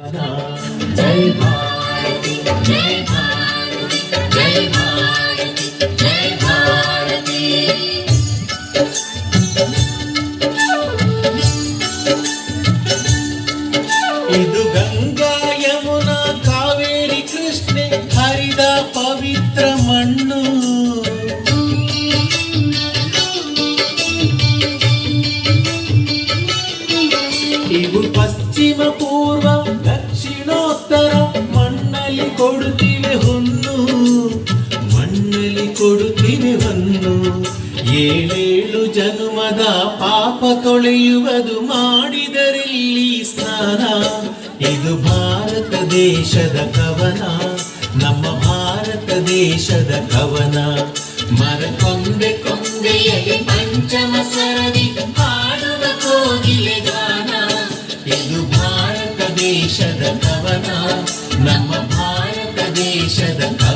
ಜೈ ಭಾರತಿ ಜೈ ಭಾರತಿ ಜೈ ಭಾರತಿ ಜೈ ಭಾರತಿ. ಇದು ಗಂಗಾ ಯಮುನಾ ಕಾವೇರಿ ಕೃಷ್ಣೆ ಹರಿದ ಪವಿತ್ರ ಮಣ್ಣು. ಇವು ಪಶ್ಚಿಮ ಪೂರ್ವ ದಕ್ಷಿಣೋತ್ತರ ಮಣ್ಣಲ್ಲಿ ಕೊಡುತ್ತಿವೆ ಹೊನ್ನು, ಮಣ್ಣಲ್ಲಿ ಕೊಡುತ್ತಿವೆ ಹೊನ್ನು. ಏಳೇಳು ಜನುಮದ ಪಾಪ ತೊಳೆಯುವುದು ಮಾಡಿದರಲ್ಲಿ ಸ್ನಾನ. ಇದು ಭಾರತ ದೇಶದ ಕವನ, ನಮ್ಮ ಭಾರತ ದೇಶದ ಕವನ. ಮರಕೊಂಬೆ ಕೊಂಬೆಯಲ್ಲಿ ಪಂಚಮ ಸ್ವರದಿ ಹಾಡುವ ಕೋಗಿಲೆ ಗಾನ. ಇದು ಭಾರತ ದೇಶದ ಕವನ, ನಮ್ಮ ಭಾರತ ದೇಶದ ಕವನ.